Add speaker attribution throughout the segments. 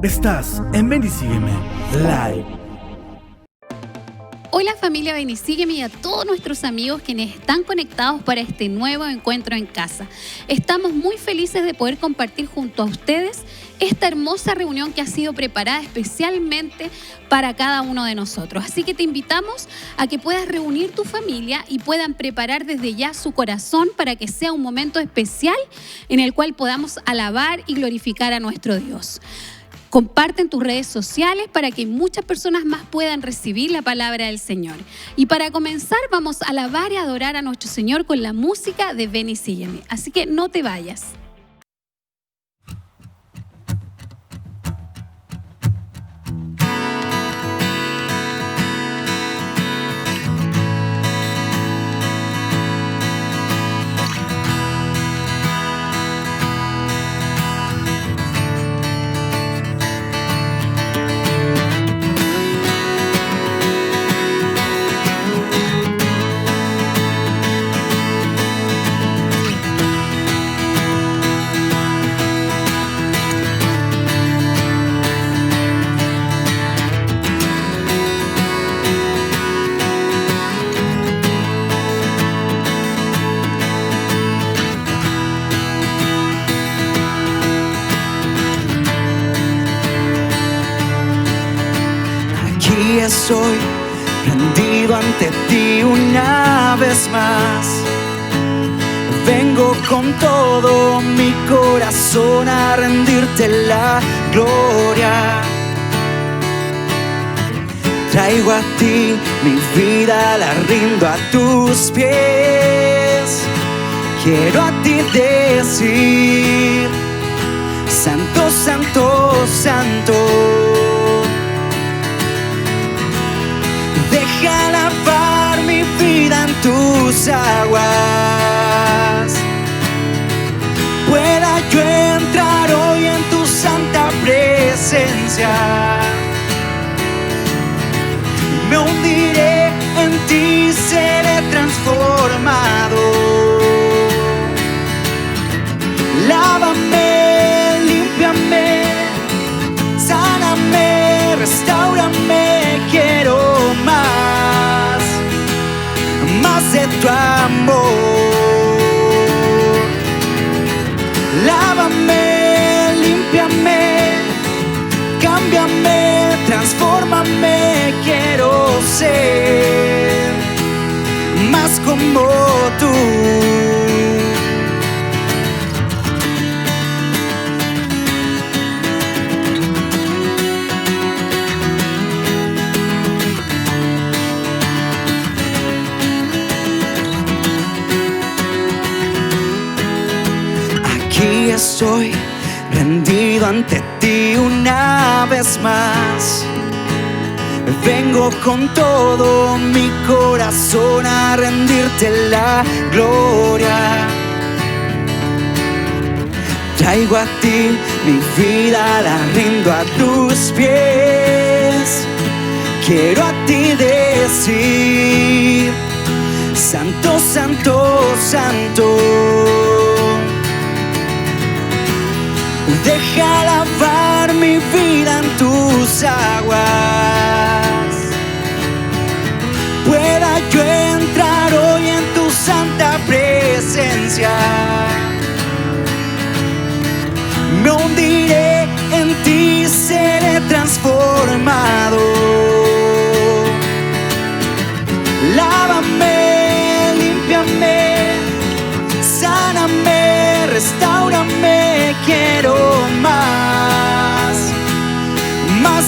Speaker 1: Estás en Ven y Sígueme Live.
Speaker 2: Hola familia Ven y Sígueme y a todos nuestros amigos quienes están conectados para este nuevo encuentro en casa. Estamos muy felices de poder compartir junto a ustedes esta hermosa reunión que ha sido preparada especialmente para cada uno de nosotros. Así que te invitamos a que puedas reunir tu familia y puedan preparar desde ya su corazón para que sea un momento especial en el cual podamos alabar y glorificar a nuestro Dios. Comparte en tus redes sociales para que muchas personas más puedan recibir la palabra del Señor. Y para comenzar vamos a alabar y adorar a nuestro Señor con la música de Ven y Sígueme. Así que no te vayas.
Speaker 3: Estoy rendido ante ti una vez más. Vengo con todo mi corazón a rendirte la gloria. Traigo a ti mi vida, la rindo a tus pies. Quiero a ti decir: Santo, Santo, Santo. Deja lavar mi vida en tus aguas. Pueda yo entrar hoy en tu santa presencia. Me hundiré en ti, seré transformado. Lávame, límpiame, sáname, restáurame. Quiero más de tu amor. Lávame, límpiame, cámbiame, transfórmame. Quiero ser más como tú. Estoy rendido ante ti una vez más. Vengo con todo mi corazón a rendirte la gloria. Traigo a ti mi vida, la rindo a tus pies. Quiero a ti decir: Santo, Santo, Santo. Deja lavar mi vida en tus aguas. Pueda yo entrar hoy en tu santa presencia. Me hundiré en ti, seré transformado. Lávame, límpiame, sáname, restáurame. Quiero más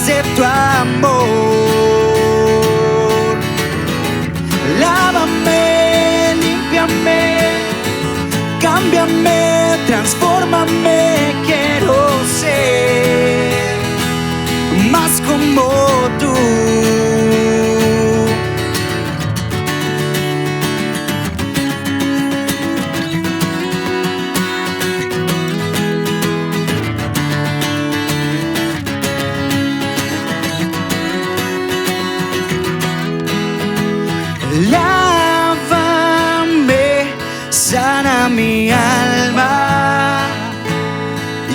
Speaker 3: de tu amor. Lávame, límpiame, cámbiame, transfórmame. Quiero ser más como tú. Lávame, sana mi alma.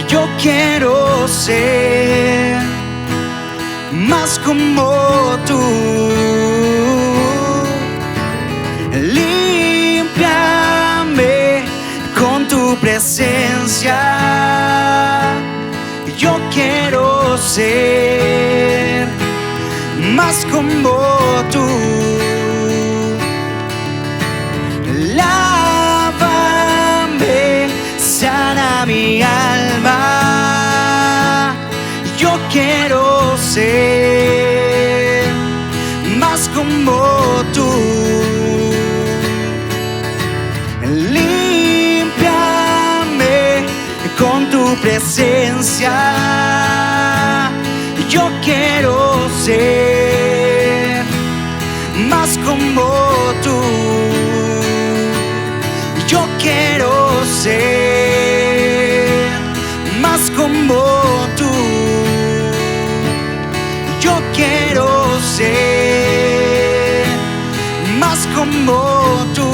Speaker 3: Yo quiero ser más como tú. Límpiame con tu presencia. Yo quiero ser más como tú. Lávame, sana mi alma. Yo quiero ser más como tú. Límpiame con tu presencia. Yo quiero ser más como tú. Yo quiero ser más como tú. Yo quiero ser más como tú.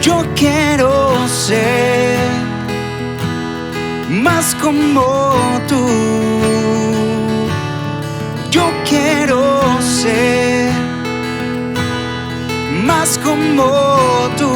Speaker 3: Yo quiero ser más como tú. Yo quiero ser más como tú.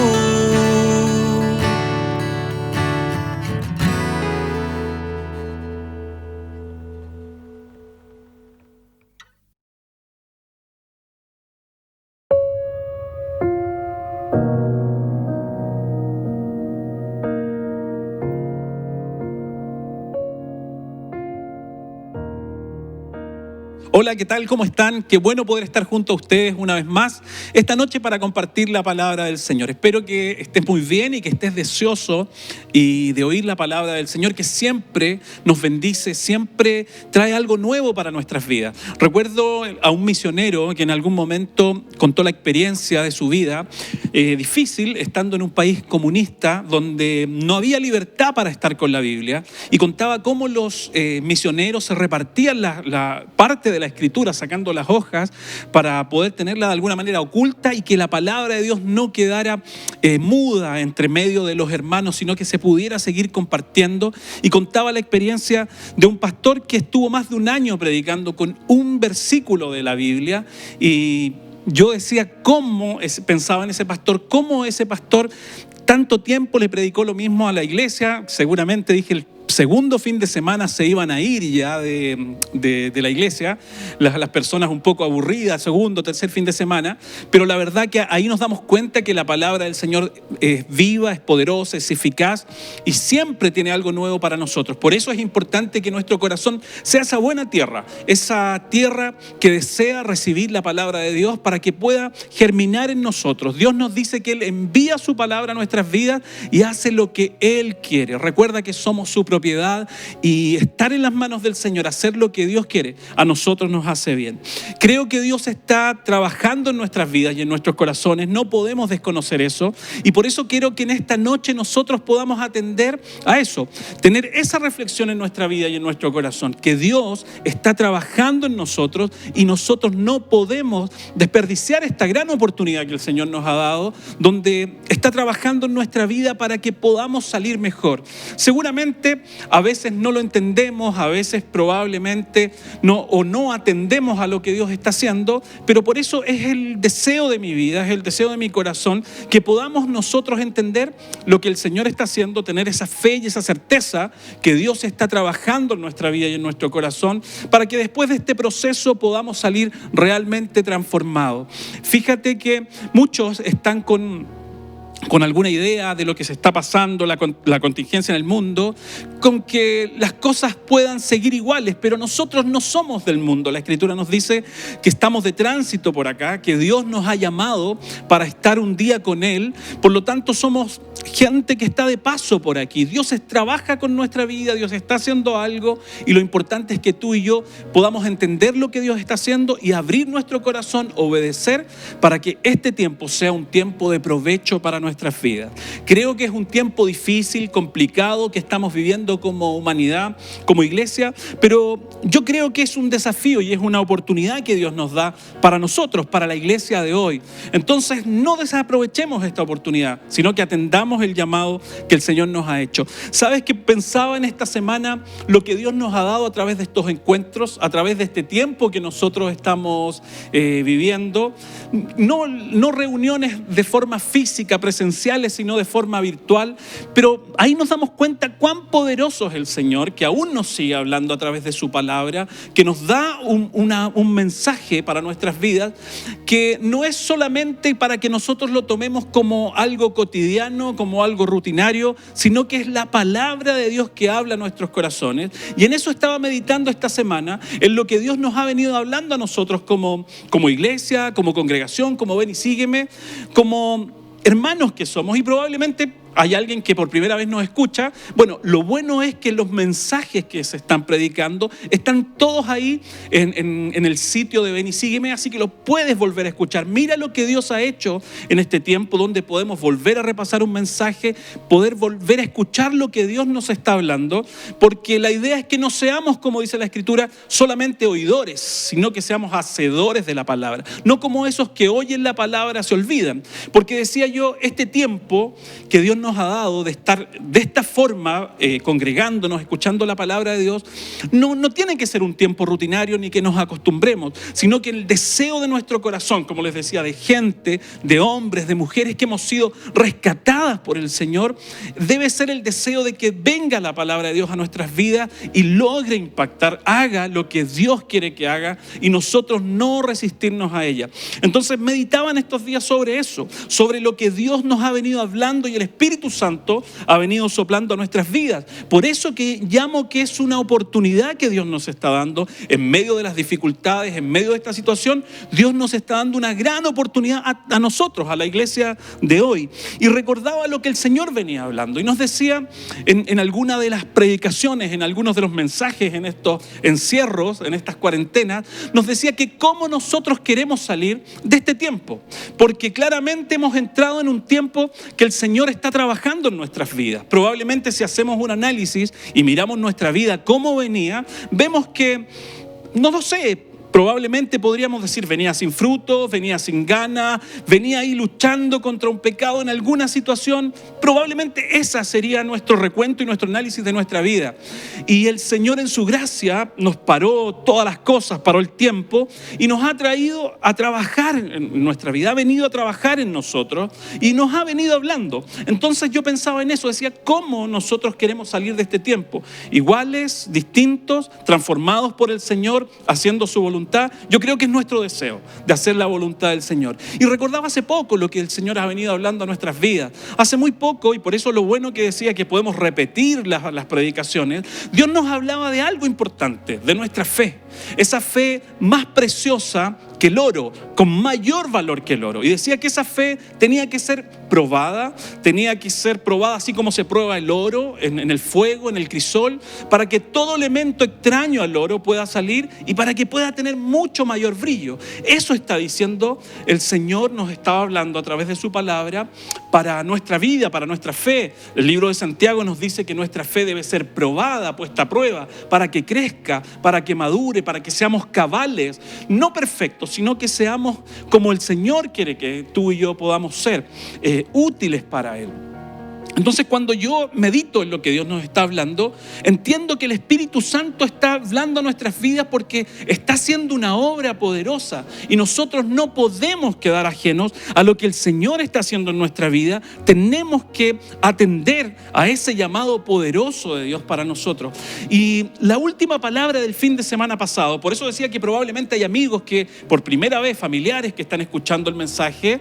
Speaker 4: Hola, ¿qué tal? ¿Cómo están? Qué bueno poder estar junto a ustedes una vez más esta noche para compartir la palabra del Señor. Espero que estés muy bien y que estés deseoso de oír la palabra del Señor, que siempre nos bendice, siempre trae algo nuevo para nuestras vidas. Recuerdo a un misionero que en algún momento contó la experiencia de su vida difícil, estando en un país comunista donde no había libertad para estar con la Biblia, y contaba cómo los misioneros se repartían la parte de la Escritura, sacando las hojas para poder tenerla de alguna manera oculta y que la palabra de Dios no quedara muda entre medio de los hermanos, sino que se pudiera seguir compartiendo. Y contaba la experiencia de un pastor que estuvo más de un año predicando con un versículo de la Biblia. Y yo decía, pensaba en ese pastor, cómo ese pastor tanto tiempo le predicó lo mismo a la iglesia. Seguramente dije, el segundo fin de semana se iban a ir ya de la iglesia, las personas un poco aburridas, segundo, tercer fin de semana, pero la verdad que ahí nos damos cuenta que la palabra del Señor es viva, es poderosa, es eficaz y siempre tiene algo nuevo para nosotros. Por eso es importante que nuestro corazón sea esa buena tierra, esa tierra que desea recibir la palabra de Dios para que pueda germinar en nosotros. Dios nos dice que Él envía su palabra a nuestras vidas y hace lo que Él quiere. Recuerda que somos su propiedad y estar en las manos del Señor, hacer lo que Dios quiere, a nosotros nos hace bien. Creo que Dios está trabajando en nuestras vidas y en nuestros corazones, no podemos desconocer eso, y por eso quiero que en esta noche nosotros podamos atender a eso, tener esa reflexión en nuestra vida y en nuestro corazón, que Dios está trabajando en nosotros y nosotros no podemos desperdiciar esta gran oportunidad que el Señor nos ha dado, donde está trabajando en nuestra vida para que podamos salir mejor. Seguramente a veces no lo entendemos, a veces probablemente no atendemos a lo que Dios está haciendo, pero por eso es el deseo de mi vida, es el deseo de mi corazón, que podamos nosotros entender lo que el Señor está haciendo, tener esa fe y esa certeza que Dios está trabajando en nuestra vida y en nuestro corazón, para que después de este proceso podamos salir realmente transformados. Fíjate que muchos están con alguna idea de lo que se está pasando, la contingencia en el mundo, con que las cosas puedan seguir iguales, pero nosotros no somos del mundo. La Escritura nos dice que estamos de tránsito por acá, que Dios nos ha llamado para estar un día con Él, por lo tanto somos gente que está de paso por aquí. Dios trabaja con nuestra vida, Dios está haciendo algo, y lo importante es que tú y yo podamos entender lo que Dios está haciendo y abrir nuestro corazón, obedecer, para que este tiempo sea un tiempo de provecho para nuestra nuestras vidas. Creo que es un tiempo difícil, complicado, que estamos viviendo como humanidad, como iglesia, pero yo creo que es un desafío y es una oportunidad que Dios nos da para nosotros, para la iglesia de hoy. Entonces, no desaprovechemos esta oportunidad, sino que atendamos el llamado que el Señor nos ha hecho. ¿Sabes que pensaba en esta semana lo que Dios nos ha dado a través de estos encuentros, a través de este tiempo que nosotros estamos viviendo? No reuniones de forma física, presenciales, sino de forma virtual, pero ahí nos damos cuenta cuán poderoso es el Señor, que aún nos sigue hablando a través de su palabra, que nos da un mensaje para nuestras vidas, que no es solamente para que nosotros lo tomemos como algo cotidiano, como algo rutinario, sino que es la palabra de Dios que habla a nuestros corazones. Y en eso estaba meditando esta semana, en lo que Dios nos ha venido hablando a nosotros como iglesia, como congregación, como Ven y Sígueme, como hermanos que somos. Y probablemente hay alguien que por primera vez nos escucha. Bueno, lo bueno es que los mensajes que se están predicando están todos ahí en el sitio de Ven y Sígueme, así que lo puedes volver a escuchar. Mira lo que Dios ha hecho en este tiempo, donde podemos volver a repasar un mensaje, poder volver a escuchar lo que Dios nos está hablando, porque la idea es que no seamos, como dice la Escritura, solamente oidores, sino que seamos hacedores de la palabra. No como esos que oyen la palabra se olvidan, porque decía yo, este tiempo que Dios nos ha dado de estar de esta forma, congregándonos, escuchando la palabra de Dios, no tiene que ser un tiempo rutinario ni que nos acostumbremos, sino que el deseo de nuestro corazón, como les decía, de gente, de hombres, de mujeres que hemos sido rescatadas por el Señor, debe ser el deseo de que venga la palabra de Dios a nuestras vidas y logre impactar, haga lo que Dios quiere que haga y nosotros no resistirnos a ella. Entonces meditaba en estos días sobre eso, sobre lo que Dios nos ha venido hablando y el Espíritu Santo ha venido soplando a nuestras vidas. Por eso que llamo que es una oportunidad que Dios nos está dando en medio de las dificultades, en medio de esta situación. Dios nos está dando una gran oportunidad a nosotros, a la iglesia de hoy. Y recordaba lo que el Señor venía hablando y nos decía en alguna de las predicaciones, en algunos de los mensajes, en estos encierros, en estas cuarentenas, nos decía que cómo nosotros queremos salir de este tiempo, porque claramente hemos entrado en un tiempo que el Señor está trabajando en nuestras vidas. Probablemente si hacemos un análisis y miramos nuestra vida cómo venía, vemos que, no lo sé, probablemente podríamos decir venía sin fruto, venía sin ganas, venía ahí luchando contra un pecado en alguna situación. Probablemente esa sería nuestro recuento y nuestro análisis de nuestra vida. Y el Señor en su gracia nos paró todas las cosas, paró el tiempo y nos ha traído a trabajar en nuestra vida, ha venido a trabajar en nosotros y nos ha venido hablando. Entonces yo pensaba en eso, decía, ¿cómo nosotros queremos salir de este tiempo? Iguales, distintos, transformados por el Señor, haciendo su voluntad. Yo creo que es nuestro deseo de hacer la voluntad del Señor. Y recordaba hace poco lo que el Señor ha venido hablando a nuestras vidas. Hace muy poco, y por eso lo bueno que decía que podemos repetir las predicaciones, Dios nos hablaba de algo importante, de nuestra fe. Esa fe más preciosa que el oro, con mayor valor que el oro. Y decía que esa fe tenía que ser probada así como se prueba el oro en el fuego, en el crisol, para que todo elemento extraño al oro pueda salir y para que pueda tener mucho mayor brillo. Eso está diciendo el Señor, nos estaba hablando a través de su palabra para nuestra vida, para nuestra fe. El libro de Santiago nos dice que nuestra fe debe ser probada, puesta a prueba, para que crezca, para que madure, para que seamos cabales, no perfectos, sino que seamos como el Señor quiere que tú y yo podamos ser, útiles para Él. Entonces, cuando yo medito en lo que Dios nos está hablando, entiendo que el Espíritu Santo está hablando a nuestras vidas porque está haciendo una obra poderosa y nosotros no podemos quedar ajenos a lo que el Señor está haciendo en nuestra vida. Tenemos que atender a ese llamado poderoso de Dios para nosotros. Y la última palabra del fin de semana pasado, por eso decía que probablemente hay amigos que por primera vez, familiares que están escuchando el mensaje,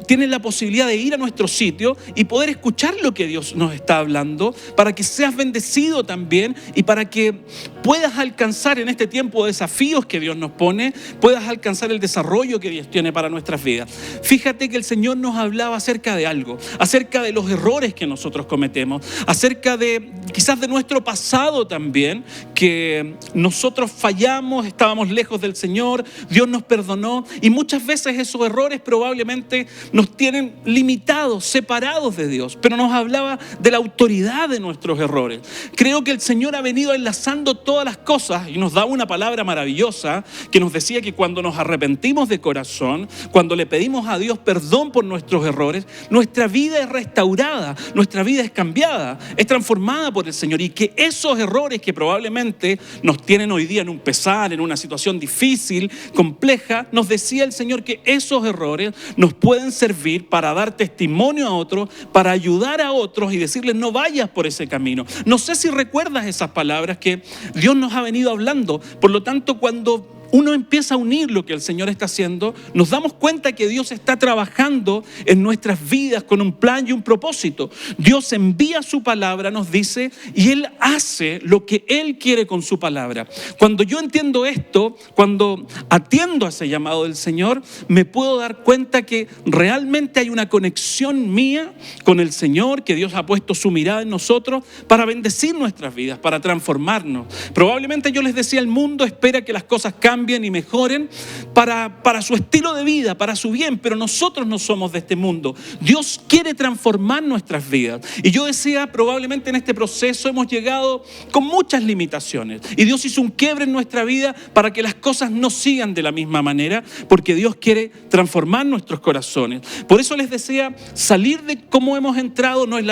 Speaker 4: tienen la posibilidad de ir a nuestro sitio y poder escuchar lo que Dios nos está hablando, para que seas bendecido también y para que puedas alcanzar en este tiempo de desafíos que Dios nos pone, puedas alcanzar el desarrollo que Dios tiene para nuestras vidas. Fíjate que el Señor nos hablaba acerca de algo, acerca de los errores que nosotros cometemos, acerca de quizás de nuestro pasado también, que nosotros fallamos, estábamos lejos del Señor, Dios nos perdonó y muchas veces esos errores probablemente nos tienen limitados, separados de Dios, pero nos hablaba de la autoridad de nuestros errores. Creo que el Señor ha venido enlazando todas las cosas y nos da una palabra maravillosa que nos decía que cuando nos arrepentimos de corazón, cuando le pedimos a Dios perdón por nuestros errores, nuestra vida es restaurada, nuestra vida es cambiada, es transformada por el Señor, y que esos errores que probablemente nos tienen hoy día en un pesar, en una situación difícil, compleja, nos decía el Señor que esos errores nos pueden servir para dar testimonio a otros, para ayudar a otros y decirles no vayas por ese camino. No sé si recuerdas esas palabras que Dios nos ha venido hablando. Por lo tanto, cuando uno empieza a unir lo que el Señor está haciendo, nos damos cuenta que Dios está trabajando en nuestras vidas con un plan y un propósito. Dios envía su palabra, nos dice, y Él hace lo que Él quiere con su palabra. Cuando yo entiendo esto, cuando atiendo a ese llamado del Señor, me puedo dar cuenta que realmente hay una conexión mía con el Señor, que Dios ha puesto su mirada en nosotros para bendecir nuestras vidas, para transformarnos. Probablemente yo les decía, el mundo espera que las cosas cambien y mejoren para su estilo de vida, para su bien, pero nosotros no somos de este mundo. Dios quiere transformar nuestras vidas. Y yo decía, probablemente en este proceso hemos llegado con muchas limitaciones. Y Dios hizo un quiebre en nuestra vida para que las cosas no sigan de la misma manera, porque Dios quiere transformar nuestros corazones. Por eso les decía, salir de cómo hemos entrado no es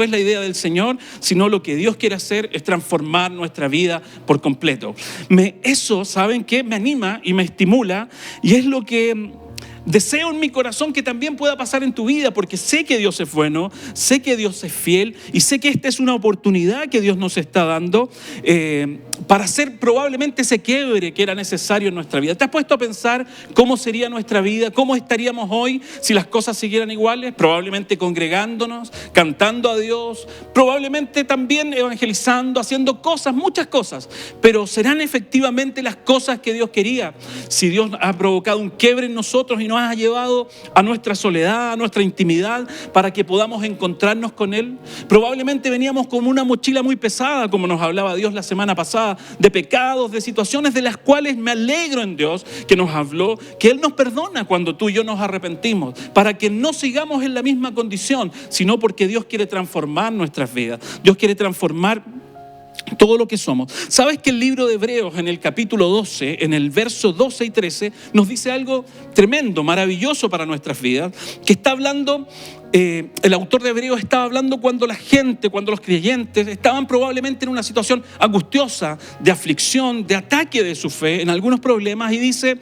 Speaker 4: la idea del Señor, sino lo que Dios quiere hacer es transformar nuestra vida por completo. Eso, ¿saben qué? Me anima y me estimula, y es lo que deseo en mi corazón que también pueda pasar en tu vida, porque sé que Dios es bueno, sé que Dios es fiel y sé que esta es una oportunidad que Dios nos está dando para hacer probablemente ese quiebre que era necesario en nuestra vida. ¿Te has puesto a pensar cómo sería nuestra vida? ¿Cómo estaríamos hoy si las cosas siguieran iguales? Probablemente congregándonos, cantando a Dios, probablemente también evangelizando, haciendo cosas, muchas cosas, pero ¿serán efectivamente las cosas que Dios quería? Si Dios ha provocado un quiebre en nosotros y nos ha llevado a nuestra soledad, a nuestra intimidad, para que podamos encontrarnos con Él. Probablemente veníamos con una mochila muy pesada, como nos hablaba Dios la semana pasada, de pecados, de situaciones de las cuales me alegro en Dios que nos habló, que Él nos perdona cuando tú y yo nos arrepentimos, para que no sigamos en la misma condición, sino porque Dios quiere transformar nuestras vidas. Dios quiere transformar todo lo que somos. ¿Sabes que el libro de Hebreos en el capítulo 12, en el verso 12 y 13, nos dice algo tremendo, maravilloso para nuestras vidas? Que está hablando, el autor de Hebreos estaba hablando cuando la gente, cuando los creyentes estaban probablemente en una situación angustiosa, de aflicción, de ataque de su fe, en algunos problemas, y dice: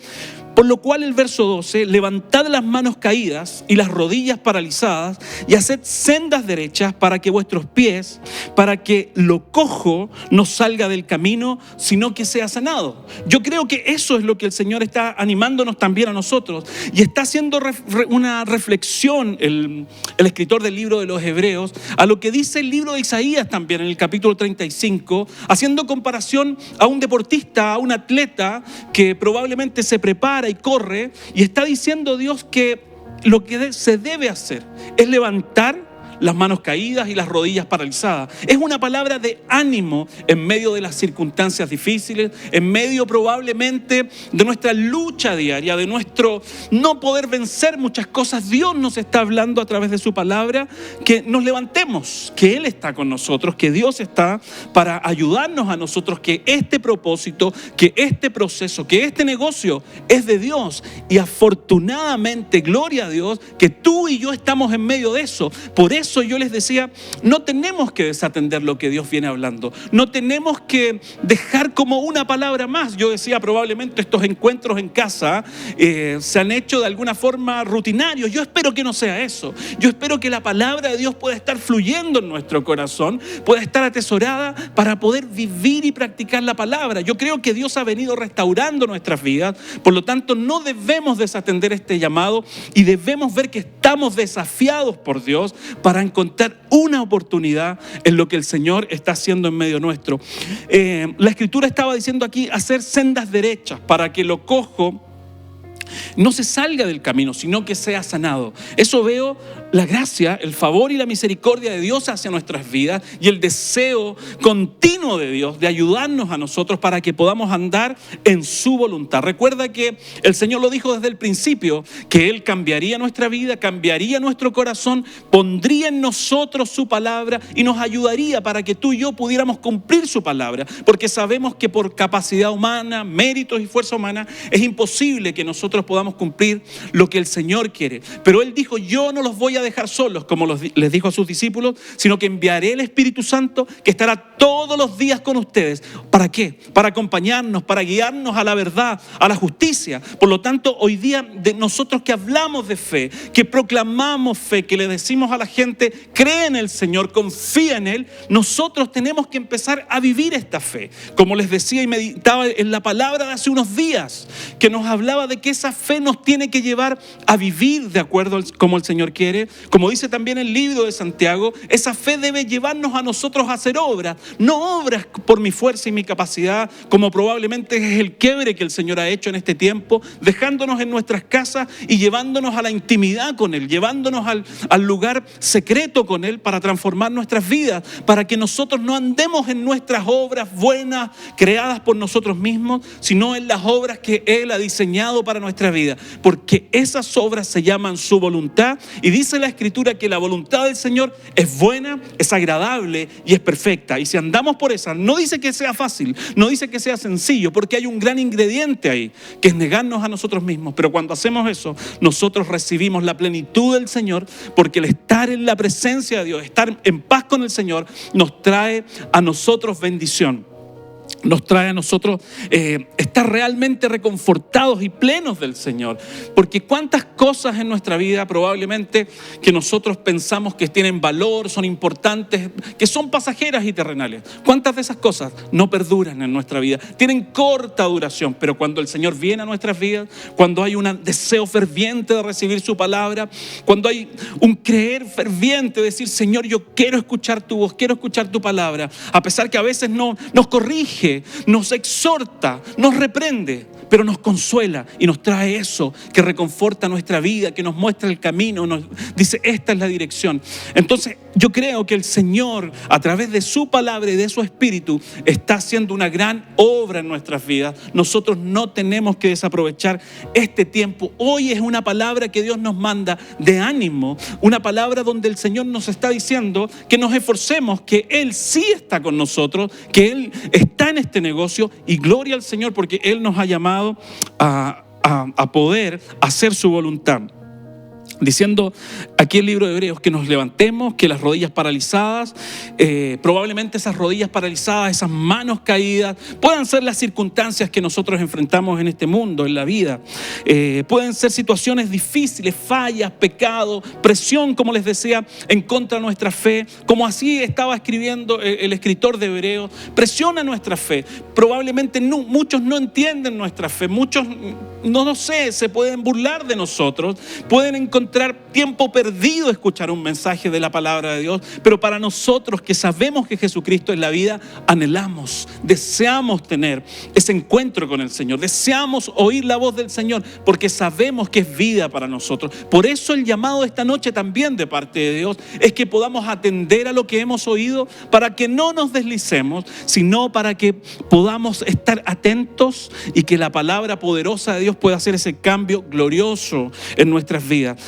Speaker 4: por lo cual el verso 12, levantad las manos caídas y las rodillas paralizadas y haced sendas derechas para que vuestros pies, para que lo cojo no salga del camino, sino que sea sanado. Yo creo que eso es lo que el Señor está animándonos también a nosotros, y está haciendo una reflexión el escritor del libro de los Hebreos a lo que dice el libro de Isaías también en el capítulo 35, haciendo comparación a un deportista, a un atleta que probablemente se prepara y corre, y está diciendo Dios que lo que se debe hacer es levantar las manos caídas y las rodillas paralizadas. Es una palabra de ánimo en medio de las circunstancias difíciles, en medio probablemente de nuestra lucha diaria, de nuestro no poder vencer muchas cosas. Dios nos está hablando a través de su palabra que nos levantemos, que Él está con nosotros, que Dios está para ayudarnos a nosotros, que este propósito, que este proceso, que este negocio es de Dios, y afortunadamente, gloria a Dios, que tú y yo estamos en medio de eso. Por eso yo les decía, no tenemos que desatender lo que Dios viene hablando. No tenemos que dejar como una palabra más. Yo decía, probablemente estos encuentros en casa se han hecho de alguna forma rutinarios. Yo espero que no sea eso. Yo espero que la palabra de Dios pueda estar fluyendo en nuestro corazón, pueda estar atesorada para poder vivir y practicar la palabra. Yo creo que Dios ha venido restaurando nuestras vidas. Por lo tanto, no debemos desatender este llamado y debemos ver que estamos desafiados por Dios para para encontrar una oportunidad en lo que el Señor está haciendo en medio nuestro. La Escritura estaba diciendo aquí hacer sendas derechas para que lo cojo no se salga del camino, sino que sea sanado. Eso veo la gracia, el favor y la misericordia de Dios hacia nuestras vidas y el deseo continuo de Dios de ayudarnos a nosotros para que podamos andar en su voluntad. Recuerda que el Señor lo dijo desde el principio, que Él cambiaría nuestra vida, cambiaría nuestro corazón, pondría en nosotros su palabra y nos ayudaría para que tú y yo pudiéramos cumplir su palabra, porque sabemos que por capacidad humana, méritos y fuerza humana, es imposible que nosotros podamos cumplir lo que el Señor quiere. Pero Él dijo, yo no los voy a dejar solos, como les dijo a sus discípulos, sino que enviaré el Espíritu Santo que estará todos los días con ustedes. ¿Para qué? Para acompañarnos, para guiarnos a la verdad, a la justicia. Por lo tanto, hoy día de nosotros que hablamos de fe, que proclamamos fe, que le decimos a la gente, cree en el Señor, confía en Él, nosotros tenemos que empezar a vivir esta fe. Como les decía y meditaba en la palabra de hace unos días, que nos hablaba de que esa fe nos tiene que llevar a vivir de acuerdo como el Señor quiere. Como dice también el libro de Santiago, esa fe debe llevarnos a nosotros a hacer obras, no obras por mi fuerza y mi capacidad, como probablemente es el quiebre que el Señor ha hecho en este tiempo, dejándonos en nuestras casas y llevándonos a la intimidad con Él, llevándonos al lugar secreto con Él para transformar nuestras vidas, para que nosotros no andemos en nuestras obras buenas creadas por nosotros mismos, sino en las obras que Él ha diseñado para nuestra vida, porque esas obras se llaman su voluntad, y dice la Escritura que la voluntad del Señor es buena, es agradable y es perfecta. Y si andamos por esa, no dice que sea fácil, no dice que sea sencillo, porque hay un gran ingrediente ahí, que es negarnos a nosotros mismos. Pero cuando hacemos eso, nosotros recibimos la plenitud del Señor, porque el estar en la presencia de Dios, estar en paz con el Señor, nos trae a nosotros bendición. Nos trae a nosotros estar realmente reconfortados y plenos del Señor. Porque cuántas cosas en nuestra vida probablemente que nosotros pensamos que tienen valor, son importantes, que son pasajeras y terrenales. Cuántas de esas cosas no perduran en nuestra vida, tienen corta duración. Pero cuando el Señor viene a nuestras vidas, cuando hay un deseo ferviente de recibir su palabra, cuando hay un creer ferviente de decir, Señor, yo quiero escuchar tu voz, quiero escuchar tu palabra, a pesar que a veces no nos corrige, nos exhorta, nos reprende, pero nos consuela y nos trae eso que reconforta nuestra vida, que nos muestra el camino, nos dice, esta es la dirección. Entonces, yo creo que el Señor, a través de su palabra y de su Espíritu, está haciendo una gran obra en nuestras vidas. Nosotros no tenemos que desaprovechar este tiempo. Hoy es una palabra que Dios nos manda de ánimo, una palabra donde el Señor nos está diciendo que nos esforcemos, que Él sí está con nosotros, que Él está en este negocio, y gloria al Señor porque Él nos ha llamado a poder hacer su voluntad. Diciendo aquí el libro de Hebreos que nos levantemos, que las rodillas paralizadas, probablemente esas rodillas paralizadas, esas manos caídas, puedan ser las circunstancias que nosotros enfrentamos en este mundo, en la vida. Pueden ser situaciones difíciles, fallas, pecados, presión, como les decía, en contra de nuestra fe. Como así estaba escribiendo el escritor de Hebreos, presiona nuestra fe. Probablemente muchos no entienden nuestra fe, muchos, no sé, se pueden burlar de nosotros, pueden encontrar tiempo perdido escuchar un mensaje de la palabra de Dios, pero para nosotros que sabemos que Jesucristo es la vida, anhelamos, deseamos tener ese encuentro con el Señor, deseamos oír la voz del Señor, porque sabemos que es vida para nosotros. Por eso el llamado de esta noche también de parte de Dios es que podamos atender a lo que hemos oído, para que no nos deslicemos, sino para que podamos estar atentos y que la palabra poderosa de Dios pueda hacer ese cambio glorioso en nuestras vidas.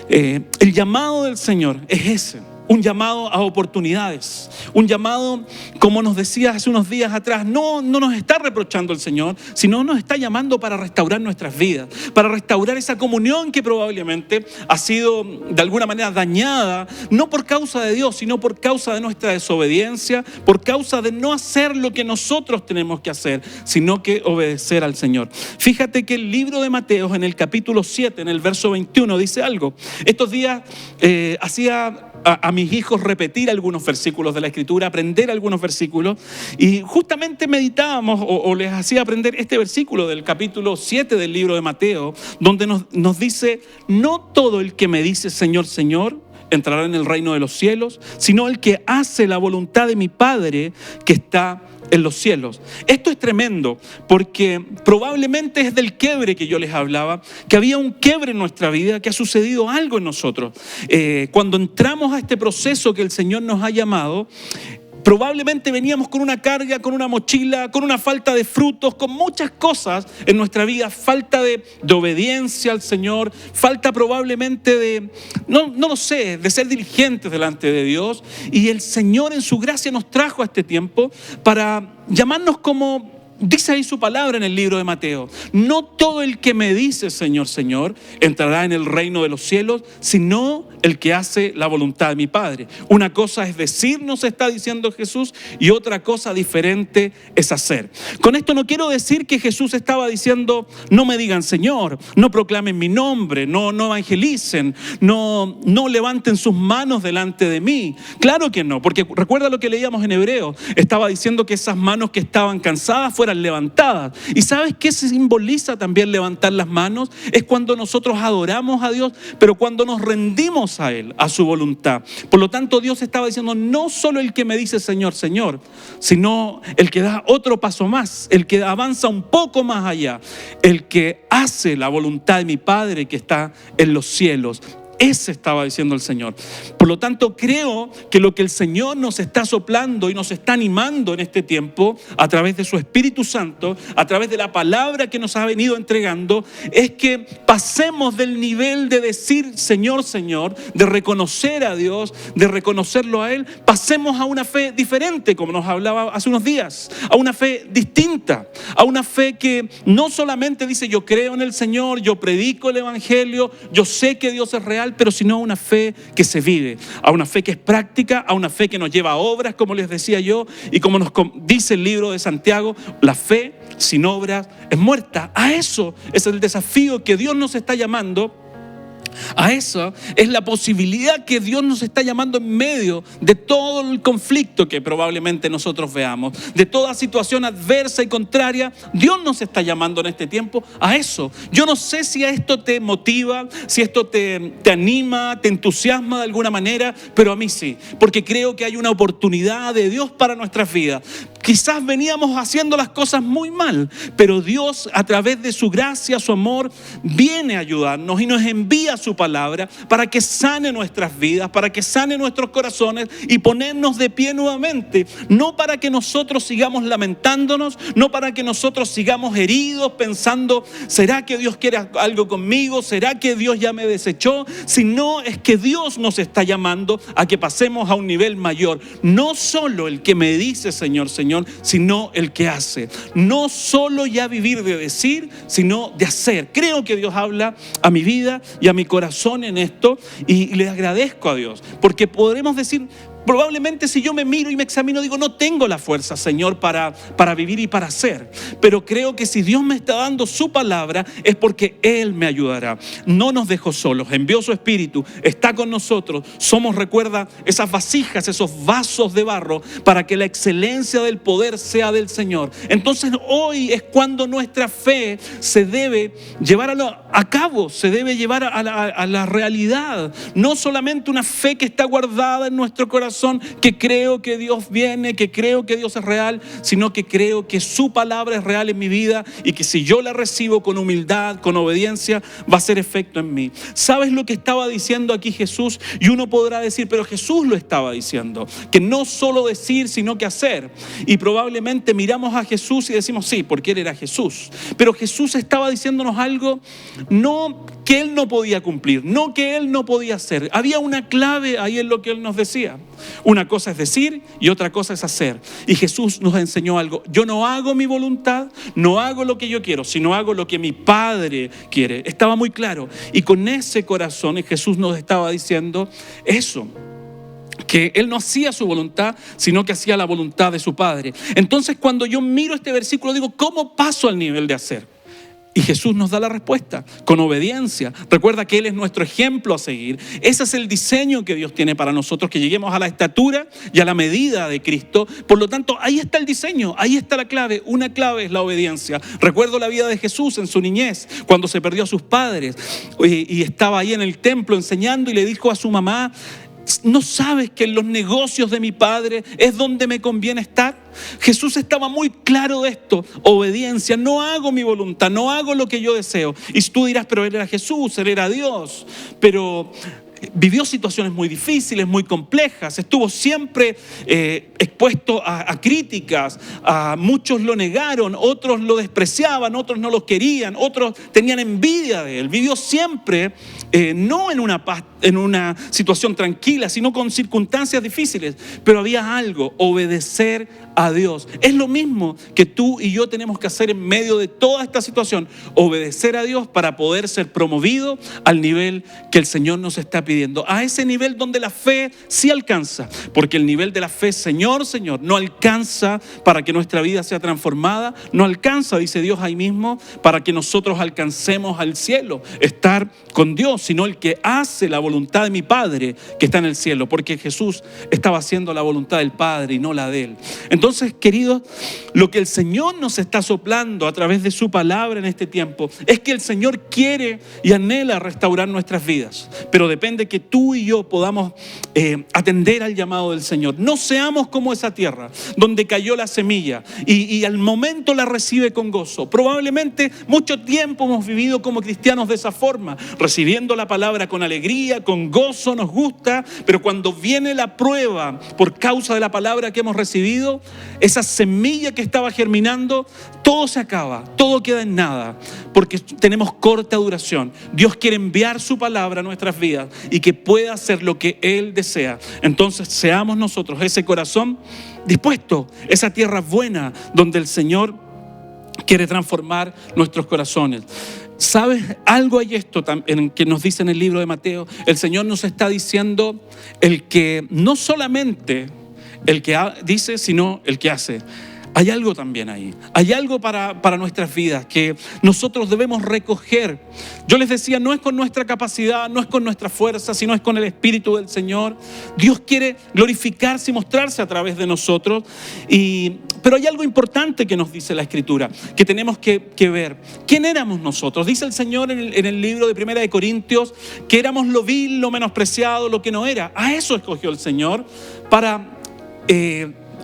Speaker 4: El llamado del Señor es ese, un llamado a oportunidades, un llamado, como nos decía hace unos días atrás, no nos está reprochando el Señor, sino nos está llamando para restaurar nuestras vidas, para restaurar esa comunión que probablemente ha sido de alguna manera dañada, no por causa de Dios, sino por causa de nuestra desobediencia, por causa de no hacer lo que nosotros tenemos que hacer, sino que obedecer al Señor. Fíjate que el libro de Mateo, en el capítulo 7, en el verso 21, dice algo. Estos días hacía a mis hijos repetir algunos versículos de la Escritura, aprender algunos versículos, y justamente meditábamos o les hacía aprender este versículo del capítulo 7 del libro de Mateo, donde nos dice, no todo el que me dice Señor, Señor, entrará en el reino de los cielos, sino el que hace la voluntad de mi Padre que está en los cielos. Esto es tremendo porque probablemente es del quiebre que yo les hablaba, que había un quiebre en nuestra vida, que ha sucedido algo en nosotros. Cuando entramos a este proceso que el Señor nos ha llamado, probablemente veníamos con una carga, con una mochila, con una falta de frutos, con muchas cosas en nuestra vida, falta de obediencia al Señor, falta probablemente de, no lo sé, de ser diligentes delante de Dios. Y el Señor en su gracia nos trajo a este tiempo para llamarnos como dice ahí su palabra en el libro de Mateo. No todo el que me dice Señor, Señor, entrará en el reino de los cielos, sino el que hace la voluntad de mi Padre. Una cosa es decir, nos está diciendo Jesús, y otra cosa diferente es hacer. Con esto no quiero decir que Jesús estaba diciendo, no me digan Señor, no proclamen mi nombre, no evangelicen, no levanten sus manos delante de mí. Claro que no, porque recuerda lo que leíamos en Hebreos. Estaba diciendo que esas manos que estaban cansadas fueran levantadas. ¿Y sabes qué se simboliza también levantar las manos? Es cuando nosotros adoramos a Dios, pero cuando nos rendimos a Él, a su voluntad. Por lo tanto, Dios estaba diciendo, no solo el que me dice Señor, Señor, sino el que da otro paso más, el que avanza un poco más allá, el que hace la voluntad de mi Padre que está en los cielos. Ese estaba diciendo el Señor. Por lo tanto, creo que lo que el Señor nos está soplando y nos está animando en este tiempo, a través de su Espíritu Santo, a través de la palabra que nos ha venido entregando, es que pasemos del nivel de decir Señor, Señor, de reconocer a Dios, de reconocerlo a Él, pasemos a una fe diferente, como nos hablaba hace unos días, a una fe distinta, a una fe que no solamente dice yo creo en el Señor, yo predico el Evangelio, yo sé que Dios es real, pero sino una fe que se vive, a una fe que es práctica, a una fe que nos lleva a obras, como les decía yo, y como nos dice el libro de Santiago, la fe sin obras es muerta. A eso es el desafío que Dios nos está llamando. A eso es la posibilidad que Dios nos está llamando en medio de todo el conflicto que probablemente nosotros veamos, de toda situación adversa y contraria. Dios nos está llamando en este tiempo a eso. Yo no sé si a esto te motiva, si esto te anima, te entusiasma de alguna manera, pero a mí sí, porque creo que hay una oportunidad de Dios para nuestras vidas. Quizás veníamos haciendo las cosas muy mal, pero Dios, a través de su gracia, su amor, viene a ayudarnos y nos envía su palabra para que sane nuestras vidas, para que sane nuestros corazones y ponernos de pie nuevamente. No para que nosotros sigamos lamentándonos, no para que nosotros sigamos heridos pensando, ¿será que Dios quiere algo conmigo? ¿Será que Dios ya me desechó? Sino es que Dios nos está llamando a que pasemos a un nivel mayor. No solo el que me dice Señor, Señor, sino el que hace. No solo ya vivir de decir, sino de hacer. Creo que Dios habla a mi vida y a mi corazón en esto, y le agradezco a Dios, porque podremos decir, probablemente si yo me miro y me examino, digo, no tengo la fuerza, Señor, para vivir y para hacer. Pero creo que si Dios me está dando su palabra, es porque Él me ayudará. No nos dejó solos, envió su Espíritu, está con nosotros. Somos, recuerda, esas vasijas, esos vasos de barro, para que la excelencia del poder sea del Señor. Entonces hoy es cuando nuestra fe se debe llevar a cabo, se debe llevar a la realidad. No solamente una fe que está guardada en nuestro corazón, que creo que Dios viene, que creo que Dios es real, sino que creo que su palabra es real en mi vida y que si yo la recibo con humildad, con obediencia, va a hacer efecto en mí. ¿Sabes lo que estaba diciendo aquí Jesús? Y uno podrá decir, pero Jesús lo estaba diciendo, que no solo decir, sino que hacer. Y probablemente miramos a Jesús y decimos, sí, porque Él era Jesús. Pero Jesús estaba diciéndonos algo, no que Él no podía cumplir, no que Él no podía hacer. Había una clave ahí en lo que Él nos decía. Una cosa es decir y otra cosa es hacer. Y Jesús nos enseñó algo. Yo no hago mi voluntad, no hago lo que yo quiero, sino hago lo que mi Padre quiere. Estaba muy claro. Y con ese corazón Jesús nos estaba diciendo eso, que Él no hacía su voluntad, sino que hacía la voluntad de su Padre. Entonces, cuando yo miro este versículo, digo, ¿cómo paso al nivel de hacer? Y Jesús nos da la respuesta, con obediencia. Recuerda que Él es nuestro ejemplo a seguir. Ese es el diseño que Dios tiene para nosotros, que lleguemos a la estatura y a la medida de Cristo. Por lo tanto, ahí está el diseño, ahí está la clave. Una clave es la obediencia. Recuerdo la vida de Jesús en su niñez, cuando se perdió a sus padres y estaba ahí en el templo enseñando y le dijo a su mamá: ¿no sabes que en los negocios de mi padre es donde me conviene estar? Jesús estaba muy claro de esto. Obediencia, no hago mi voluntad, no hago lo que yo deseo. Y tú dirás, pero Él era Jesús, Él era Dios. Pero vivió situaciones muy difíciles, muy complejas. Estuvo siempre expuesto a críticas. A muchos lo negaron, otros lo despreciaban, otros no lo querían, otros tenían envidia de Él. Vivió siempre no en una situación tranquila, sino con circunstancias difíciles. Pero había algo: obedecer a Dios. Es lo mismo que tú y yo tenemos que hacer en medio de toda esta situación: obedecer a Dios para poder ser promovido al nivel que el Señor nos está pidiendo. A ese nivel donde la fe sí alcanza. Porque el nivel de la fe, Señor, no alcanza para que nuestra vida sea transformada. No alcanza, dice Dios ahí mismo, para que nosotros alcancemos al cielo, estar con Dios, sino el que hace la voluntad de mi Padre que está en el cielo. Porque Jesús estaba haciendo la voluntad del Padre y no la de Él. Entonces, queridos, lo que el Señor nos está soplando a través de su palabra en este tiempo es que el Señor quiere y anhela restaurar nuestras vidas. Pero depende que tú y yo podamos atender al llamado del Señor. No seamos como esa tierra donde cayó la semilla y al momento la recibe con gozo. Probablemente mucho tiempo hemos vivido como cristianos de esa forma, recibiendo la palabra con alegría, con gozo, nos gusta, pero cuando viene la prueba por causa de la palabra que hemos recibido, esa semilla que estaba germinando, todo se acaba, todo queda en nada, porque tenemos corta duración. Dios quiere enviar su palabra a nuestras vidas y que pueda hacer lo que Él desea. Entonces seamos nosotros ese corazón dispuesto, esa tierra buena donde el Señor quiere transformar nuestros corazones. ¿Sabes? Algo hay esto también que nos dice en el libro de Mateo. El Señor nos está diciendo el que no solamente el que dice, sino el que hace. Hay algo también ahí. Hay algo para nuestras vidas que nosotros debemos recoger. Yo les decía, no es con nuestra capacidad, no es con nuestra fuerza, sino es con el Espíritu del Señor. Dios quiere glorificarse y mostrarse a través de nosotros. Pero hay algo importante que nos dice la Escritura, que tenemos que ver. ¿Quién éramos nosotros? Dice el Señor en el libro de 1 de Corintios que éramos lo vil, lo menospreciado, lo que no era. A eso escogió el Señor para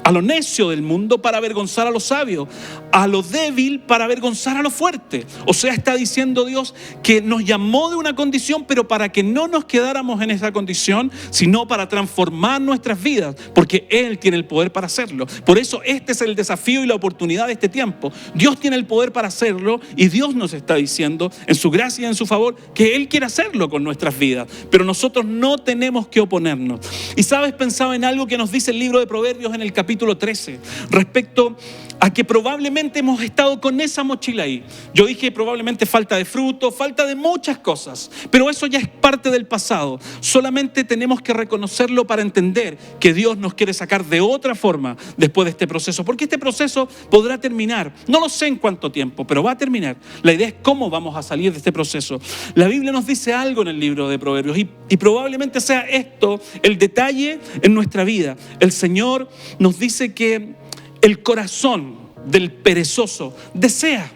Speaker 4: a lo necio del mundo para avergonzar a lo sabio, a lo débil para avergonzar a lo fuerte. O sea, está diciendo Dios que nos llamó de una condición, pero para que no nos quedáramos en esa condición, sino para transformar nuestras vidas, porque Él tiene el poder para hacerlo. Por eso este es el desafío y la oportunidad de este tiempo. Dios tiene el poder para hacerlo y Dios nos está diciendo en su gracia y en su favor que Él quiere hacerlo con nuestras vidas, pero nosotros no tenemos que oponernos. Y sabes, pensaba en algo que nos dice el libro de Proverbios en el capítulo 13, respecto a que probablemente hemos estado con esa mochila ahí. Yo dije probablemente falta de fruto, falta de muchas cosas, pero eso ya es parte del pasado. Solamente tenemos que reconocerlo para entender que Dios nos quiere sacar de otra forma después de este proceso, porque este proceso podrá terminar, no lo sé en cuánto tiempo, pero va a terminar. La idea es cómo vamos a salir de este proceso. La Biblia nos dice algo en el libro de Proverbios y probablemente sea esto el detalle en nuestra vida. El Señor nos dice que el corazón del perezoso desea,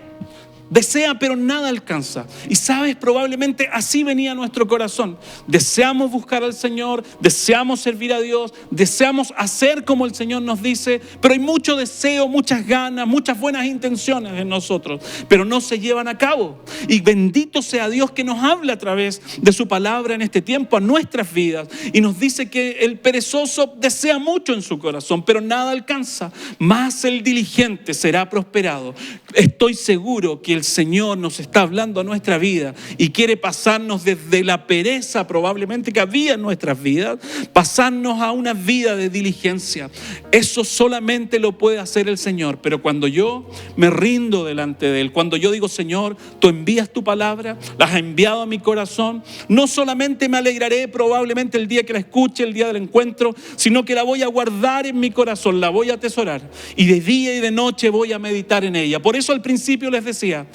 Speaker 4: pero nada alcanza. Y sabes, probablemente así venía nuestro corazón. Deseamos buscar al Señor, deseamos servir a Dios, deseamos hacer como el Señor nos dice, pero hay mucho deseo, muchas ganas, muchas buenas intenciones en nosotros, pero no se llevan a cabo. Y bendito sea Dios que nos habla a través de su palabra en este tiempo a nuestras vidas y nos dice que el perezoso desea mucho en su corazón, pero nada alcanza. Mas el diligente será prosperado. Estoy seguro que el Señor nos está hablando a nuestra vida y quiere pasarnos desde la pereza probablemente que había en nuestras vidas, pasarnos a una vida de diligencia. Eso solamente lo puede hacer el Señor. Pero cuando yo me rindo delante de Él, cuando yo digo, Señor, tú envías tu palabra, la has enviado a mi corazón, no solamente me alegraré probablemente el día que la escuche, el día del encuentro, sino que la voy a guardar en mi corazón, la voy a atesorar y de día y de noche voy a meditar en ella. Por eso al principio les decía,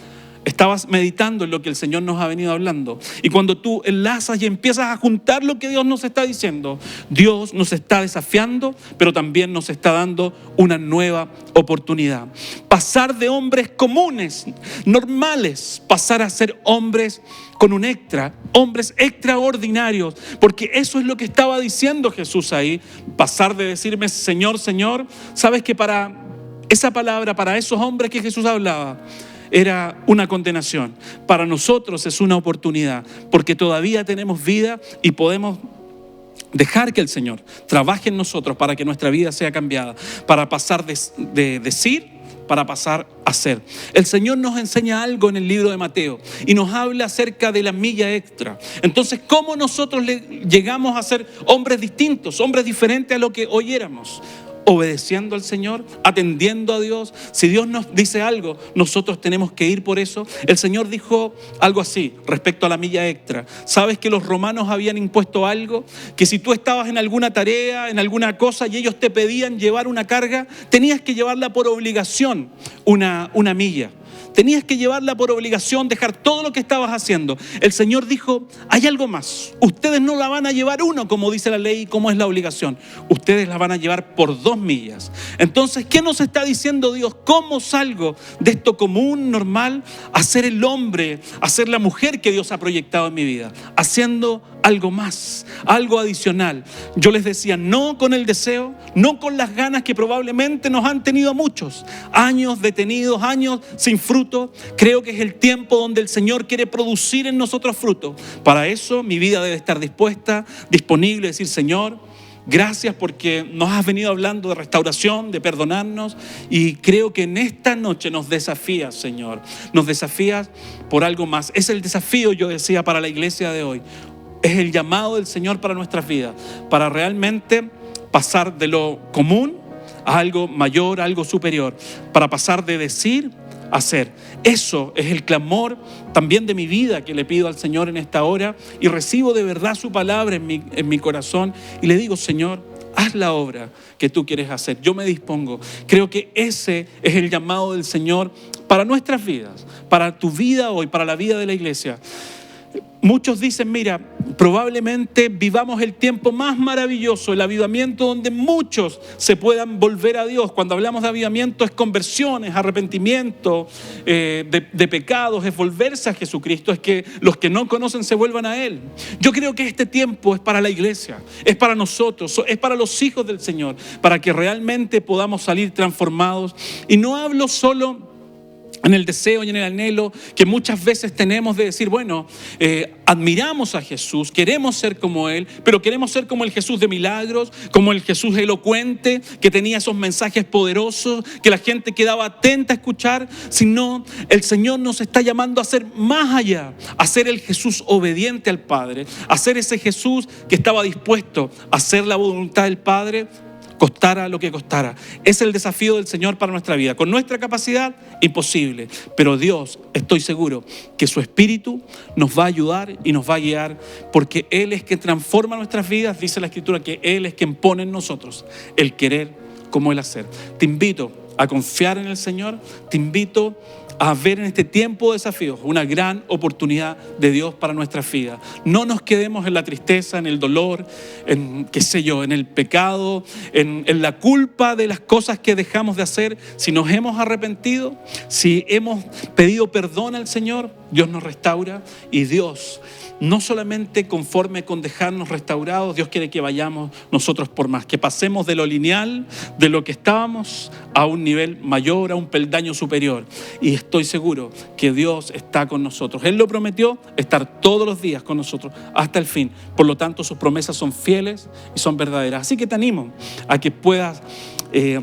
Speaker 4: estabas meditando en lo que el Señor nos ha venido hablando. Y cuando tú enlazas y empiezas a juntar lo que Dios nos está diciendo, Dios nos está desafiando, pero también nos está dando una nueva oportunidad. Pasar de hombres comunes, normales, pasar a ser hombres con un extra, hombres extraordinarios, porque eso es lo que estaba diciendo Jesús ahí. Pasar de decirme Señor, Señor, sabes que para esa palabra, para esos hombres que Jesús hablaba, era una condenación. Para nosotros es una oportunidad, porque todavía tenemos vida y podemos dejar que el Señor trabaje en nosotros para que nuestra vida sea cambiada, para pasar de decir, para pasar a hacer. El Señor nos enseña algo en el libro de Mateo y nos habla acerca de la milla extra. Entonces, ¿cómo nosotros llegamos a ser hombres distintos, hombres diferentes a lo que hoy éramos? Obedeciendo al Señor, atendiendo a Dios. Si Dios nos dice algo, nosotros tenemos que ir por eso. El Señor dijo algo así respecto a la milla extra. ¿Sabes que los romanos habían impuesto algo? Que si tú estabas en alguna tarea, en alguna cosa, y ellos te pedían llevar una carga, tenías que llevarla por obligación, una milla. Tenías que llevarla por obligación, dejar todo lo que estabas haciendo. El Señor dijo, hay algo más. Ustedes no la van a llevar uno, como dice la ley, como es la obligación. Ustedes la van a llevar por 2 millas. Entonces, ¿qué nos está diciendo Dios? ¿Cómo salgo de esto común, normal, a ser el hombre, a ser la mujer que Dios ha proyectado en mi vida? Haciendo algo más, algo adicional. Yo les decía, no con el deseo, no con las ganas que probablemente nos han tenido muchos. Años detenidos, años sin fruto. Creo que es el tiempo donde el Señor quiere producir en nosotros fruto. Para eso mi vida debe estar dispuesta, disponible, decir, Señor, gracias porque nos has venido hablando de restauración, de perdonarnos, y creo que en esta noche nos desafías, Señor. Nos desafías por algo más. Es el desafío, yo decía, para la iglesia de hoy. Es el llamado del Señor para nuestras vidas, para realmente pasar de lo común a algo mayor, a algo superior, para pasar de decir a hacer. Eso es el clamor también de mi vida que le pido al Señor en esta hora, y recibo de verdad su palabra en mi corazón y le digo, Señor, haz la obra que tú quieres hacer. Yo me dispongo. Creo que ese es el llamado del Señor para nuestras vidas, para tu vida hoy, para la vida de la iglesia. Muchos dicen, mira, probablemente vivamos el tiempo más maravilloso, el avivamiento donde muchos se puedan volver a Dios. Cuando hablamos de avivamiento es conversiones, arrepentimiento de pecados, es volverse a Jesucristo, es que los que no conocen se vuelvan a Él. Yo creo que este tiempo es para la iglesia, es para nosotros, es para los hijos del Señor, para que realmente podamos salir transformados. Y no hablo solo en el deseo y en el anhelo que muchas veces tenemos de decir, bueno, admiramos a Jesús, queremos ser como Él, pero queremos ser como el Jesús de milagros, como el Jesús elocuente, que tenía esos mensajes poderosos, que la gente quedaba atenta a escuchar, sino el Señor nos está llamando a ser más allá, a ser el Jesús obediente al Padre, a ser ese Jesús que estaba dispuesto a hacer la voluntad del Padre, costara lo que costara. Es el desafío del Señor para nuestra vida. Con nuestra capacidad, imposible. Pero Dios, estoy seguro que su Espíritu nos va a ayudar y nos va a guiar, porque Él es quien transforma nuestras vidas. Dice la Escritura que Él es quien pone en nosotros el querer como el hacer. Te invito a confiar en el Señor. Te invito a ver en este tiempo de desafíos una gran oportunidad de Dios para nuestras vidas. No nos quedemos en la tristeza, en el dolor, en en el pecado, en la culpa de las cosas que dejamos de hacer. Si nos hemos arrepentido, si hemos pedido perdón al Señor, Dios nos restaura, y Dios, no solamente conforme con dejarnos restaurados, Dios quiere que vayamos nosotros por más, que pasemos de lo lineal, de lo que estábamos, a un nivel mayor, a un peldaño superior. Y estoy seguro que Dios está con nosotros. Él lo prometió, estar todos los días con nosotros hasta el fin. Por lo tanto, sus promesas son fieles y son verdaderas. Así que te animo a que puedas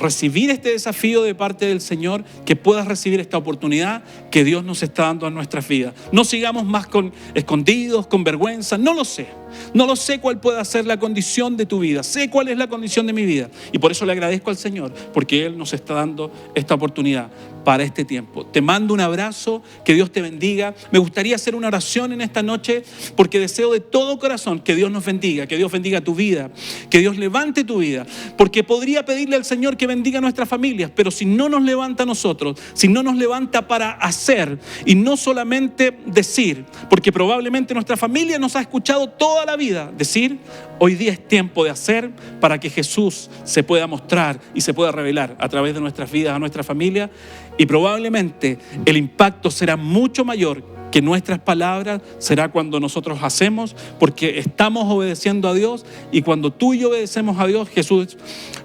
Speaker 4: recibir este desafío de parte del Señor, que puedas recibir esta oportunidad que Dios nos está dando a nuestras vidas. No sigamos más escondidos, con vergüenza, no lo sé. No lo sé cuál pueda ser la condición de tu vida. Sé cuál es la condición de mi vida. Y por eso le agradezco al Señor, porque Él nos está dando esta oportunidad para este tiempo. Te mando un abrazo, que Dios te bendiga. Me gustaría hacer una oración en esta noche, porque deseo de todo corazón que Dios nos bendiga, que Dios bendiga tu vida, que Dios levante tu vida. Porque podría pedirle al Señor que bendiga a nuestras familias, pero si no nos levanta a nosotros, si no nos levanta para hacer y no solamente decir, porque probablemente nuestra familia nos ha escuchado toda la vida decir, hoy día es tiempo de hacer para que Jesús se pueda mostrar y se pueda revelar a través de nuestras vidas, a nuestra familia, y probablemente el impacto será mucho mayor que nuestras palabras, será cuando nosotros hacemos, porque estamos obedeciendo a Dios, y cuando tú y yo obedecemos a Dios, Jesús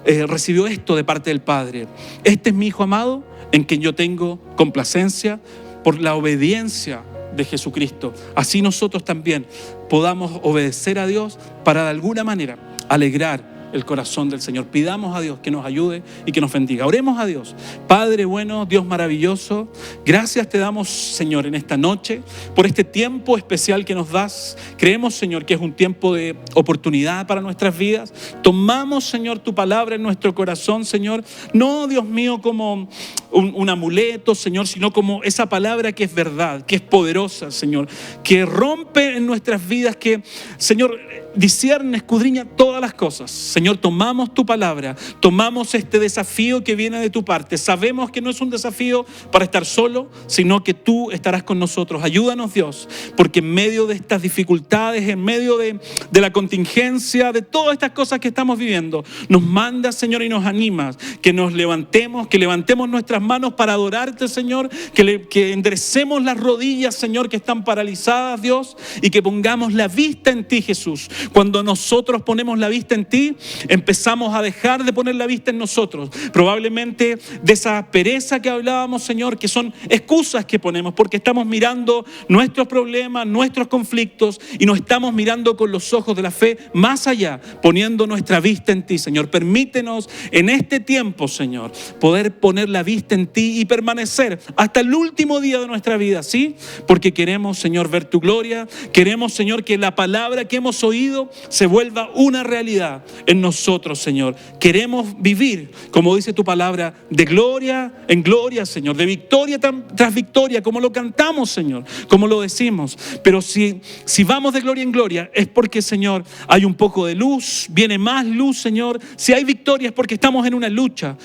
Speaker 4: recibió esto de parte del Padre. Este es mi Hijo amado, en quien yo tengo complacencia, por la obediencia de Jesucristo. Así nosotros también podamos obedecer a Dios para de alguna manera alegrar el corazón del Señor. Pidamos a Dios que nos ayude y que nos bendiga. Oremos a Dios. Padre bueno, Dios maravilloso, gracias te damos, Señor, en esta noche por este tiempo especial que nos das. Creemos, Señor, que es un tiempo de oportunidad para nuestras vidas. Tomamos, Señor, tu palabra en nuestro corazón, Señor. No, Dios mío, como un amuleto, Señor, sino como esa palabra que es verdad, que es poderosa, Señor, que rompe en nuestras vidas, que, Señor, discierne, escudriña todas las cosas. Señor, tomamos tu palabra, tomamos este desafío que viene de tu parte. Sabemos que no es un desafío para estar solo, sino que tú estarás con nosotros. Ayúdanos, Dios, porque en medio de estas dificultades, en medio de la contingencia, de todas estas cosas que estamos viviendo, nos mandas, Señor, y nos animas, que nos levantemos, que levantemos nuestras manos para adorarte, Señor, que enderecemos las rodillas, Señor, que están paralizadas, Dios, y que pongamos la vista en ti, Jesús. Cuando nosotros ponemos la vista en ti, empezamos a dejar de poner la vista en nosotros. Probablemente de esa pereza que hablábamos, Señor, que son excusas que ponemos porque estamos mirando nuestros problemas, nuestros conflictos, y no estamos mirando con los ojos de la fe más allá, poniendo nuestra vista en ti, Señor. Permítenos en este tiempo, Señor, poder poner la vista en ti y permanecer hasta el último día de nuestra vida, ¿sí? Porque queremos, Señor, ver tu gloria. Queremos, Señor, que la palabra que hemos oído se vuelva una realidad en nosotros, Señor. Queremos vivir, como dice tu palabra, de gloria en gloria, Señor, de victoria tras victoria, como lo cantamos, Señor, como lo decimos. Pero si vamos de gloria en gloria, es porque, Señor, hay un poco de luz, viene más luz, Señor. Si hay victoria es porque estamos en una lucha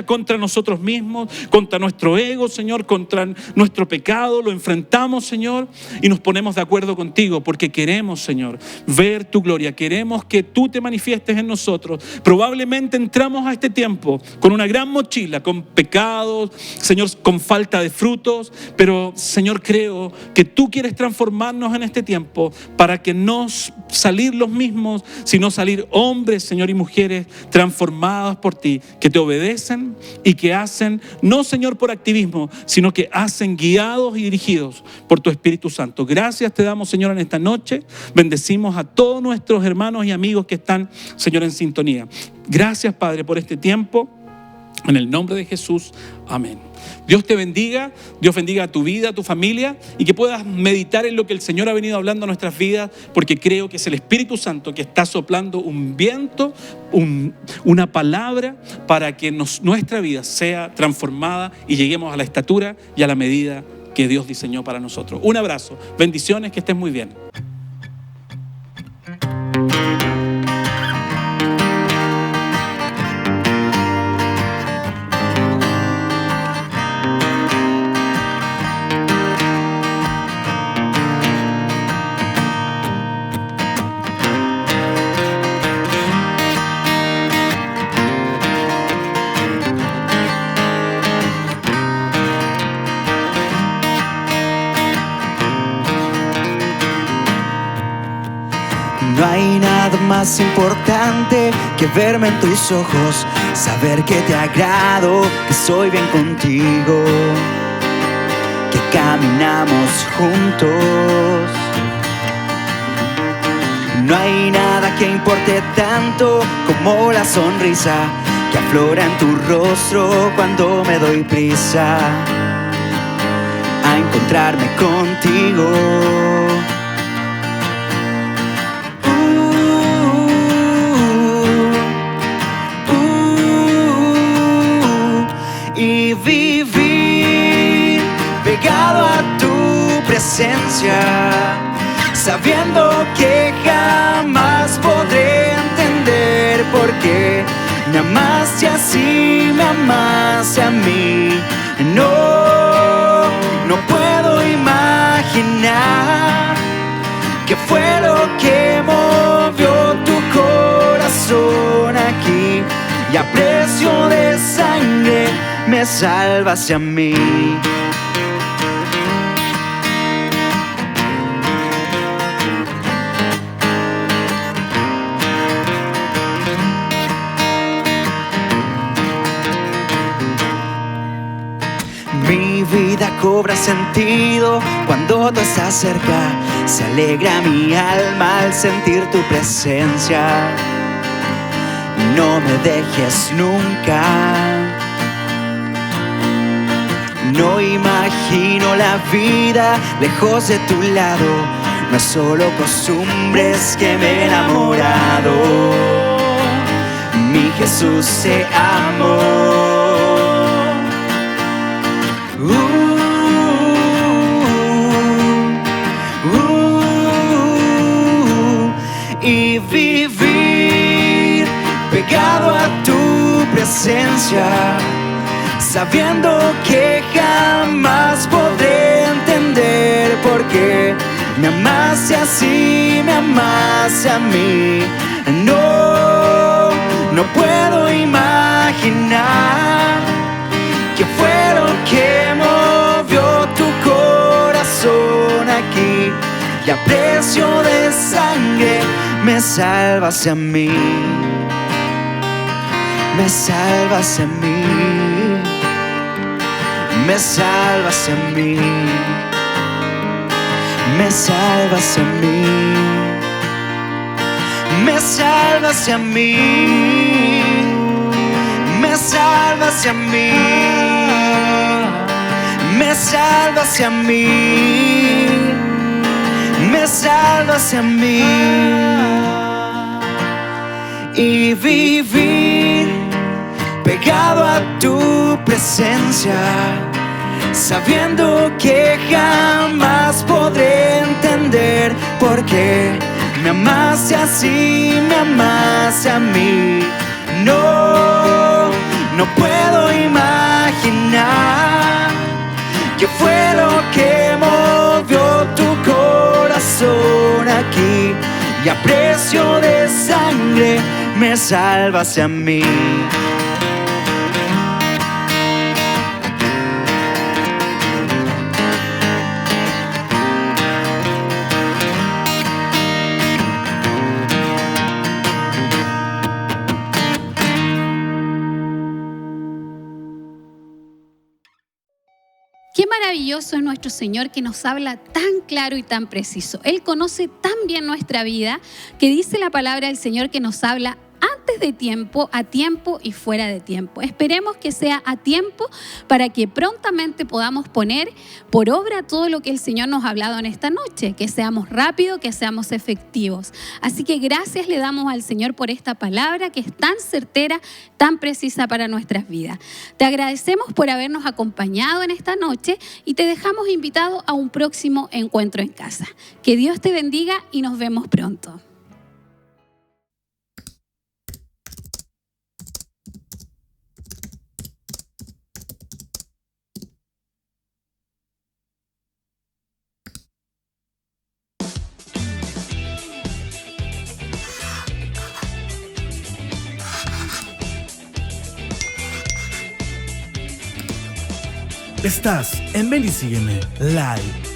Speaker 4: contra nosotros mismos, contra nuestro ego, Señor, contra nuestro pecado. Lo enfrentamos, Señor, y nos ponemos de acuerdo contigo, porque queremos, Señor, ver tu gloria. Queremos que tú te manifiestes en nosotros. Probablemente entramos a este tiempo con una gran mochila, con pecados, Señor, con falta de frutos, pero, Señor, creo que tú quieres transformarnos en este tiempo para que no salir los mismos, sino salir hombres, Señor, y mujeres transformados por ti, que te obedecen y que hacen, no, Señor, por activismo, sino que hacen guiados y dirigidos por tu Espíritu Santo. Gracias te damos, Señor, en esta noche. Bendecimos a todos nuestros hermanos y amigos que están, Señor, en sintonía. Gracias, Padre, por este tiempo. En el nombre de Jesús, amén. Dios te bendiga, Dios bendiga a tu vida, a tu familia, y que puedas meditar en lo que el Señor ha venido hablando a nuestras vidas, porque creo que es el Espíritu Santo que está soplando un viento, una palabra para que nuestra vida sea transformada y lleguemos a la estatura y a la medida que Dios diseñó para nosotros. Un abrazo, bendiciones, que estés muy bien.
Speaker 3: No hay nada más importante que verme en tus ojos, saber que te agrado, que soy bien contigo, que caminamos juntos. No hay nada que importe tanto como la sonrisa que aflora en tu rostro cuando me doy prisa a encontrarme contigo. y vivir pegado a tu presencia, sabiendo que jamás podré entender por qué me amaste así, me amaste a mí. No puedo imaginar qué fue lo que movió tu corazón aquí, y a precio de sangre me salvaste a mí. Mi vida cobra sentido cuando tú estás cerca. Se alegra mi alma al sentir tu presencia. No me dejes nunca. No imagino la vida lejos de tu lado. No es solo costumbres que me he enamorado. Mi Jesús te amó. Y vivir pegado a tu presencia, sabiendo que jamás podré entender por qué me amaste así, me amaste a mí. No puedo imaginar qué fue lo que movió tu corazón aquí, y a precio de sangre me salvaste a mí. Me salvaste a mí. Me salvaste a mí. Me salvaste a mí. Me salvaste a mí. Me salvaste a mí. Me salvaste a mí. Me salvaste a mí. Y vivir pegado a tu presencia, sabiendo que jamás podré entender por qué me amaste así, me amaste a mí. No puedo imaginar qué fue lo que movió tu corazón aquí, y a precio de sangre me salvaste a mí.
Speaker 2: Qué maravilloso es nuestro Señor, que nos habla tan claro y tan preciso. Él conoce tan bien nuestra vida, que dice la palabra del Señor que nos habla antes de tiempo, a tiempo y fuera de tiempo. Esperemos que sea a tiempo para que prontamente podamos poner por obra todo lo que el Señor nos ha hablado en esta noche, que seamos rápidos, que seamos efectivos. Así que gracias le damos al Señor por esta palabra que es tan certera, tan precisa para nuestras vidas. Te agradecemos por habernos acompañado en esta noche y te dejamos invitado a un próximo encuentro en casa. Que Dios te bendiga y nos vemos pronto.
Speaker 1: Estás en Ven y Sígueme Live.